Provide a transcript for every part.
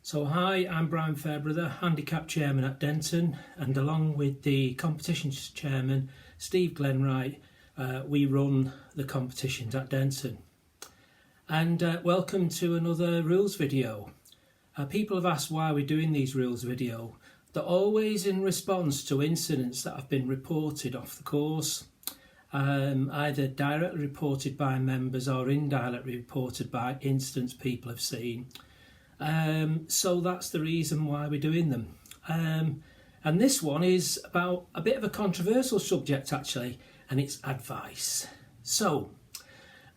So hi, I'm Brian Fairbrother, Handicap Chairman at Denton, and along with the Competitions Chairman, Steve Glenwright, we run the competitions at Denton. And welcome to another rules video. People have asked why we're doing these rules video. They're always in response to incidents that have been reported off the course, either directly reported by members or indirectly reported by incidents people have seen. So that's the reason why we're doing them. And this one is about a bit of a controversial subject actually, and it's advice. So,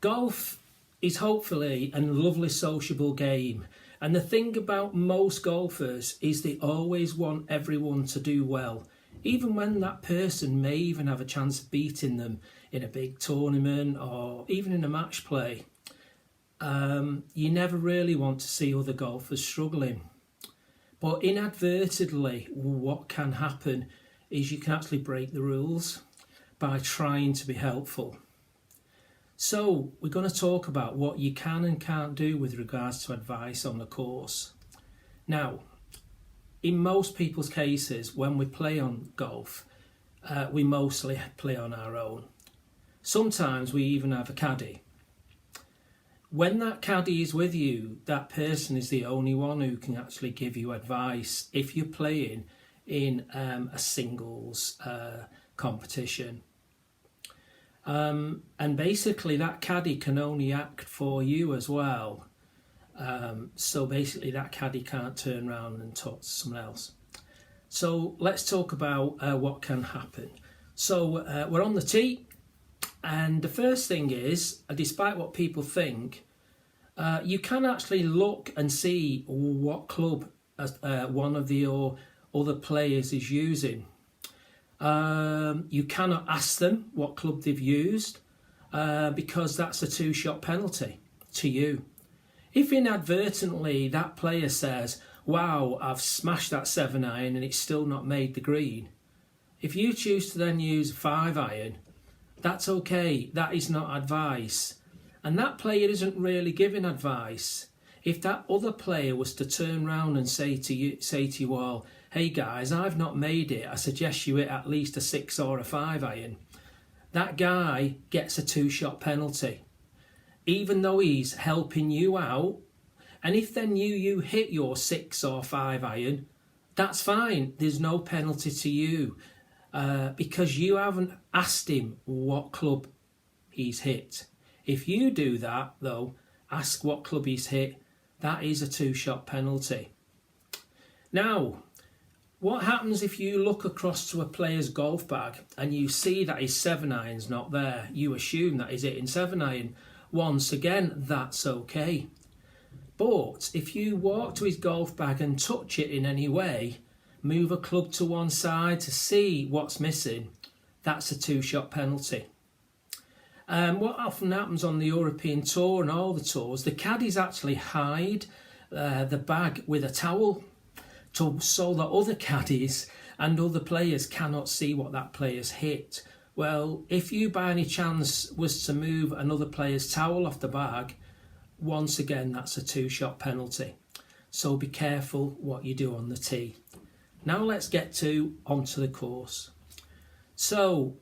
golf is hopefully a lovely sociable game, and the thing about most golfers is they always want everyone to do well, even when that person may even have a chance of beating them in a big tournament or even in a match play. You never really want to see other golfers struggling. But inadvertently, what can happen is you can actually break the rules by trying to be helpful. So we're going to talk about what you can and can't do with regards to advice on the course. Now, in most people's cases, when we play on golf, we mostly play on our own. Sometimes we even have a caddy. When that caddy is with you, that person is the only one who can actually give you advice if you're playing in a singles competition. And basically that caddy can only act for you as well. So basically that caddy can't turn around and talk to someone else. So let's talk about what can happen. So we're on the tee. And the first thing is, despite what people think, you can actually look and see what club one of the other players is using. You cannot ask them what club they've used because that's a 2-shot penalty to you. If inadvertently that player says, wow, I've smashed that 7-iron and it's still not made the green, if you choose to then use a 5-iron, that's okay, that is not advice. And that player isn't really giving advice. If that other player was to turn around and say to you all, hey guys, I've not made it, I suggest you hit at least a 6 or a 5-iron, that guy gets a 2-shot penalty, even though he's helping you out. And if then you hit your 6 or 5-iron, that's fine, there's no penalty to you. Because you haven't asked him what club he's hit. If you do that though, ask what club he's hit, that is a 2-shot penalty. Now, what happens if you look across to a player's golf bag and you see that his 7-iron's not there? You assume that he's hitting 7-iron. Once again, that's okay. But if you walk to his golf bag and touch it in any way, move a club to one side to see what's missing, that's a 2-shot penalty. What often happens on the European Tour and all the tours, the caddies actually hide the bag with a towel so that other caddies and other players cannot see what that player's hit. Well, if you by any chance was to move another player's towel off the bag, once again that's a 2-shot penalty. So be careful what you do on the tee. Now let's get onto the course. So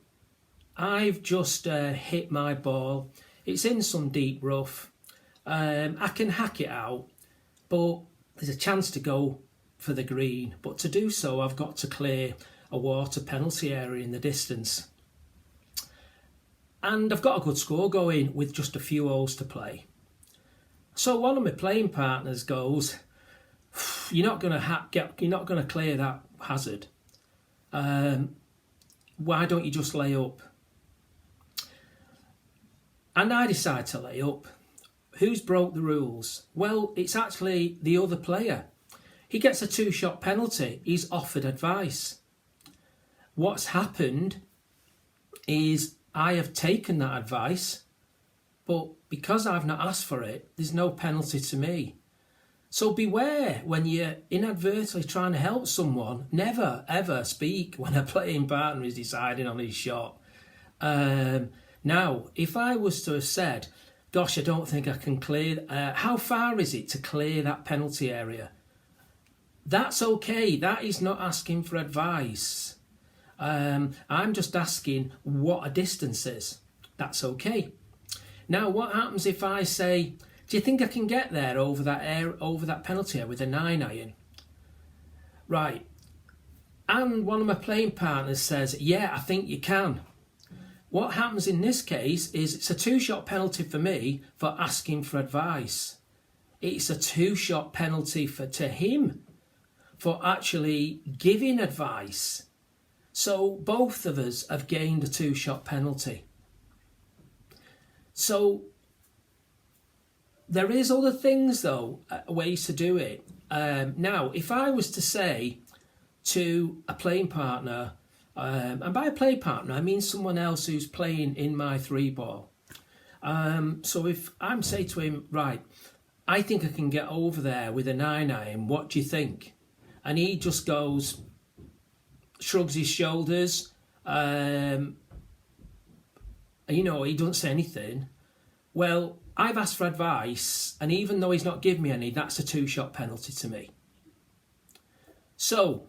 I've just hit my ball. It's in some deep rough. I can hack it out, but there's a chance to go for the green. But to do so, I've got to clear a water penalty area in the distance. And I've got a good score going with just a few holes to play. So one of my playing partners goes, you're not going to clear that hazard. Why don't you just lay up? And I decide to lay up. Who's broke the rules? Well, it's actually the other player. He gets a 2-shot penalty. He's offered advice. What's happened is I have taken that advice, but because I've not asked for it, there's no penalty to me. So beware when you're inadvertently trying to help someone. Never ever speak when a playing partner is deciding on his shot. Now, if I was to have said, gosh, I don't think I can clear, how far is it to clear that penalty area? That's okay. That is not asking for advice. I'm just asking what a distance is. That's okay. Now, what happens if I say, do you think I can get there over that penalty area with a 9-iron? Right. And one of my playing partners says, yeah, I think you can. What happens in this case is it's a 2-shot penalty for me for asking for advice. It's a 2-shot penalty to him for actually giving advice. So both of us have gained a 2-shot penalty. So there is other things though, ways to do it. Now, if I was to say to a playing partner, and by a play partner I mean someone else who's playing in my 3-ball. So if I'm say to him, right, I think I can get over there with a 9-iron, what do you think? And he just goes, shrugs his shoulders, he doesn't say anything. Well, I've asked for advice, and even though he's not given me any, that's a 2-shot penalty to me. So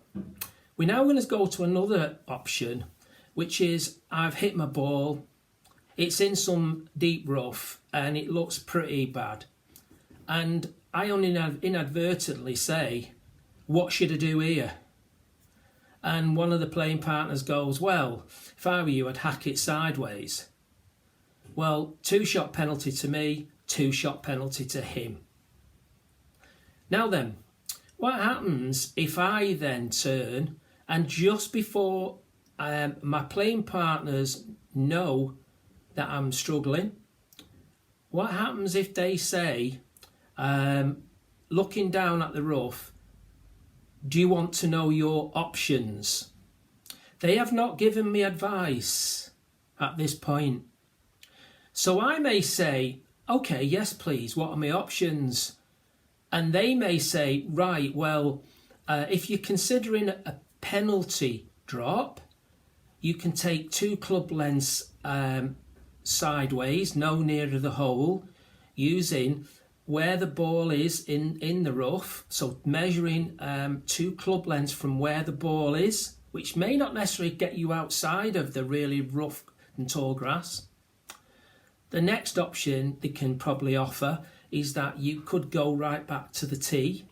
we're now going to go to another option, which is I've hit my ball, it's in some deep rough, and it looks pretty bad. And I only inadvertently say, what should I do here? And one of the playing partners goes, well, if I were you, I'd hack it sideways. Well, 2-shot penalty to me, 2-shot penalty to him. Now then, what happens if I then turn and just before my playing partners know that I'm struggling, what happens if they say, looking down at the rough, do you want to know your options? They have not given me advice at this point. So I may say, okay, yes, please, what are my options? And they may say, right, well, if you're considering a penalty drop, you can take 2 club lengths sideways, no nearer the hole, using where the ball is in the rough, so measuring 2 club lengths from where the ball is, which may not necessarily get you outside of the really rough and tall grass. The next option they can probably offer is that you could go right back to the tee,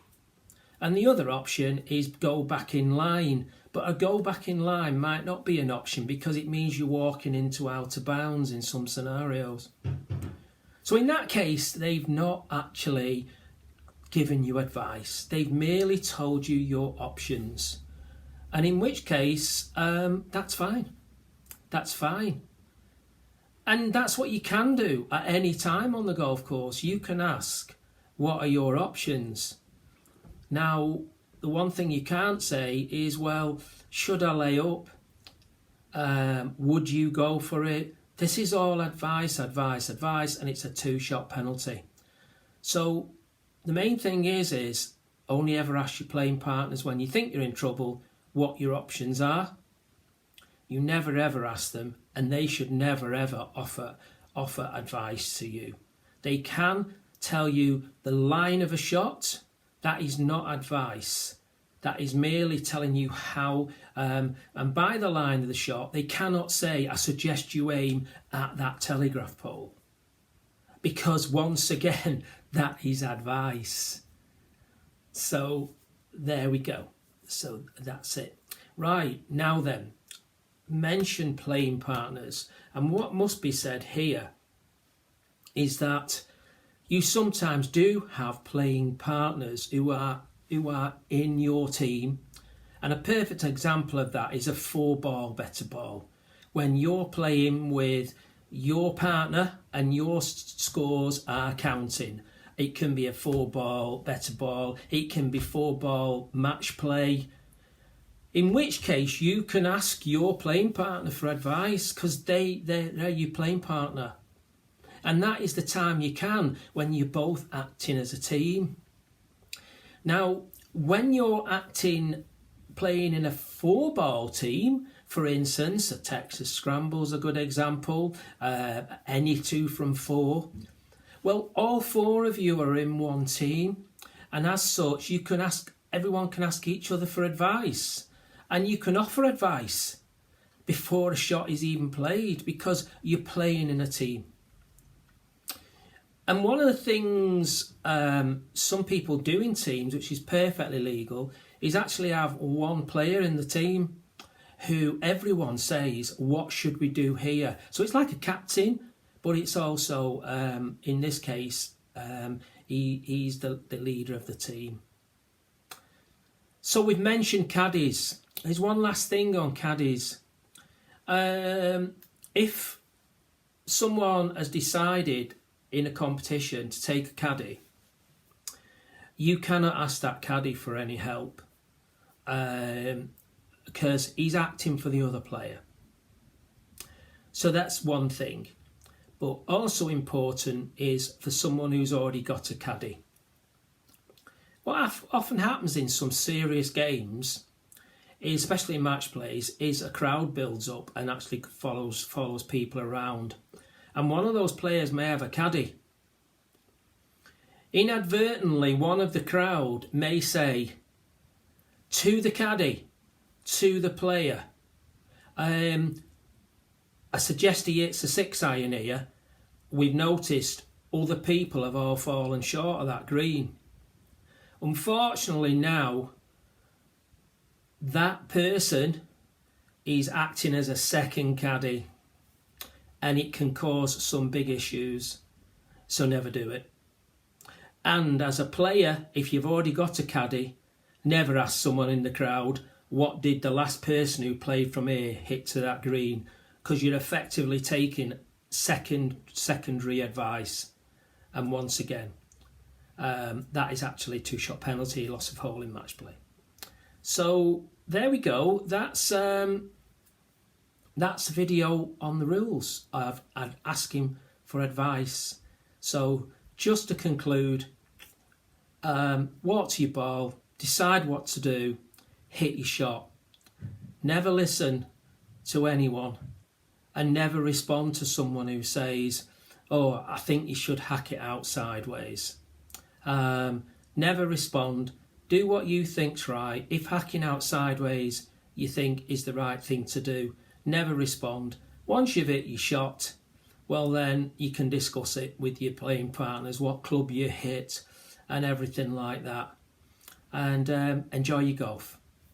and the other option is go back in line. But a go back in line might not be an option because it means you're walking into out of bounds in some scenarios. So in that case, they've not actually given you advice. They've merely told you your options. And in which case, that's fine. That's fine. And that's what you can do at any time on the golf course. You can ask, what are your options? Now, the one thing you can't say is, well, should I lay up? Would you go for it? This is all advice, and it's a 2-shot penalty. So the main thing is only ever ask your playing partners when you think you're in trouble what your options are. You never ever ask them, and they should never ever offer advice to you. They can tell you the line of a shot. That is not advice. That is merely telling you how, and by the line of the shot, they cannot say, I suggest you aim at that telegraph pole. Because once again, that is advice. So there we go. So that's it. Right, now then, mention playing partners. And what must be said here is that you sometimes do have playing partners who are in your team, and a perfect example of that is a 4-ball better ball. When you're playing with your partner and your scores are counting, it can be a 4-ball better ball, it can be 4-ball match play, in which case you can ask your playing partner for advice because they're your playing partner. And that is the time you can, when you're both acting as a team. Now, when you're playing in a 4-ball team, for instance, a Texas Scramble's a good example, any 2 from 4, well, all 4 of you are in one team, and as such, you can ask everyone can ask each other for advice, and you can offer advice before a shot is even played because you're playing in a team. And one of the things some people do in teams, which is perfectly legal, is actually have one player in the team who everyone says, what should we do here? So it's like a captain, but it's also, in this case, he's the leader of the team. So we've mentioned caddies. There's one last thing on caddies. If someone has decided in a competition to take a caddy, you cannot ask that caddy for any help because he's acting for the other player. So that's one thing. But also important is for someone who's already got a caddy. What often happens in some serious games, especially in match plays, is a crowd builds up and actually follows people around. And one of those players may have a caddy. Inadvertently, one of the crowd may say to the caddy, to the player, I suggest he hits a 6-iron here. We've noticed other people have all fallen short of that green. Unfortunately now, that person is acting as a second caddy, and it can cause some big issues, so never do it. And as a player, if you've already got a caddy, never ask someone in the crowd, what did the last person who played from here hit to that green? Because you're effectively taking secondary advice. And once again, that is actually 2-shot penalty, loss of hole in match play. So there we go. That's a video on the rules of asking for advice. So just to conclude, walk to your ball, decide what to do, hit your shot. Never listen to anyone, and never respond to someone who says, oh, I think you should hack it out sideways. Never respond. Do what you think's right. If hacking out sideways you think is the right thing to do, never respond. Once you've hit your shot, well then you can discuss it with your playing partners, what club you hit and everything like that. And enjoy your golf.